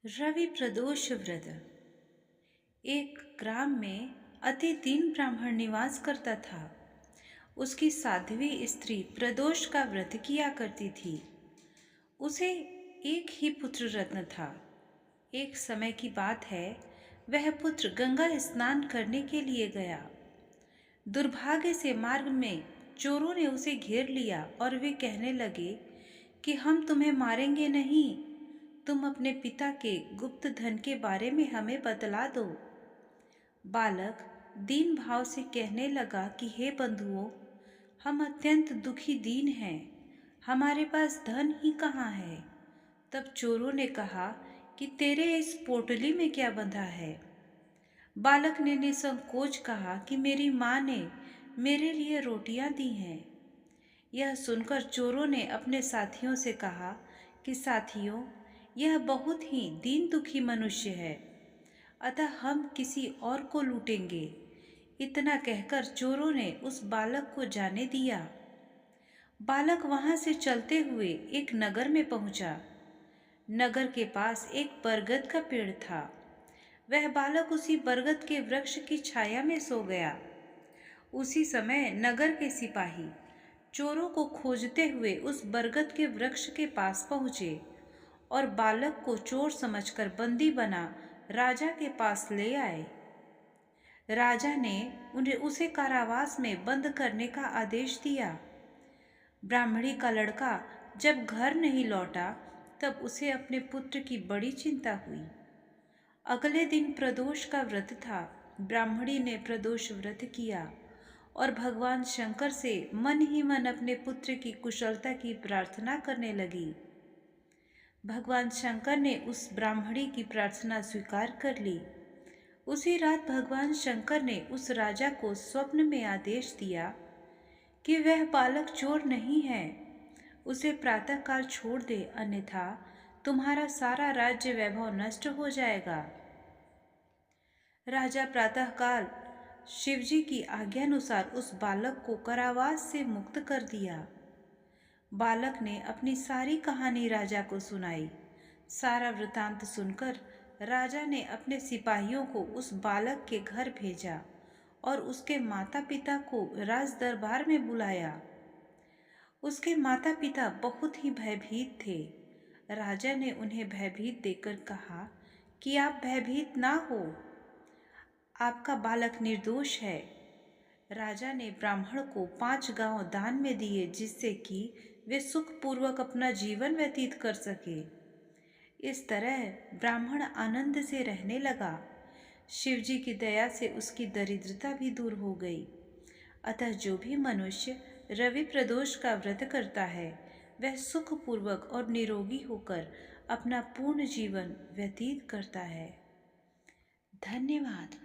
रवि प्रदोष व्रत। एक ग्राम में अति दीन ब्राह्मण निवास करता था। उसकी साध्वी स्त्री प्रदोष का व्रत किया करती थी। उसे एक ही पुत्र रत्न था। एक समय की बात है, वह पुत्र गंगा स्नान करने के लिए गया। दुर्भाग्य से मार्ग में चोरों ने उसे घेर लिया और वे कहने लगे कि हम तुम्हें मारेंगे नहीं, तुम अपने पिता के गुप्त धन के बारे में हमें बतला दो। बालक दीन भाव से कहने लगा कि हे बंधुओं, हम अत्यंत दुखी दीन हैं, हमारे पास धन ही कहाँ है। तब चोरों ने कहा कि तेरे इस पोटली में क्या बंधा है। बालक ने निसंकोच कहा कि मेरी माँ ने मेरे लिए रोटियां दी हैं। यह सुनकर चोरों ने अपने साथियों से कहा कि साथियों, यह बहुत ही दीन दुखी मनुष्य है, अतः हम किसी और को लूटेंगे। इतना कहकर चोरों ने उस बालक को जाने दिया। बालक वहां से चलते हुए एक नगर में पहुंचा। नगर के पास एक बरगद का पेड़ था। वह बालक उसी बरगद के वृक्ष की छाया में सो गया। उसी समय नगर के सिपाही चोरों को खोजते हुए उस बरगद के वृक्ष के पास पहुंचे और बालक को चोर समझकर बंदी बना राजा के पास ले आए। राजा ने उन्हें उसे कारावास में बंद करने का आदेश दिया। ब्राह्मणी का लड़का जब घर नहीं लौटा, तब उसे अपने पुत्र की बड़ी चिंता हुई। अगले दिन प्रदोष का व्रत था। ब्राह्मणी ने प्रदोष व्रत किया और भगवान शंकर से मन ही मन अपने पुत्र की कुशलता की प्रार्थना करने लगी। भगवान शंकर ने उस ब्राह्मणी की प्रार्थना स्वीकार कर ली। उसी रात भगवान शंकर ने उस राजा को स्वप्न में आदेश दिया कि वह बालक चोर नहीं है, उसे प्रातःकाल छोड़ दे, अन्यथा तुम्हारा सारा राज्य वैभव नष्ट हो जाएगा। राजा प्रातःकाल शिवजी की आज्ञानुसार उस बालक को कारावास से मुक्त कर दिया। बालक ने अपनी सारी कहानी राजा को सुनाई। सारा वृतांत सुनकर राजा ने अपने सिपाहियों को उस बालक के घर भेजा और उसके माता पिता को राज दरबार में बुलाया। उसके माता पिता बहुत ही भयभीत थे। राजा ने उन्हें भयभीत देकर कहा कि आप भयभीत ना हो, आपका बालक निर्दोष है। राजा ने ब्राह्मण को 5 गांव दान में दिए, जिससे कि वे सुखपूर्वक अपना जीवन व्यतीत कर सके। इस तरह ब्राह्मण आनंद से रहने लगा। शिवजी की दया से उसकी दरिद्रता भी दूर हो गई। अतः जो भी मनुष्य रवि प्रदोष का व्रत करता है, वह सुखपूर्वक और निरोगी होकर अपना पूर्ण जीवन व्यतीत करता है। धन्यवाद।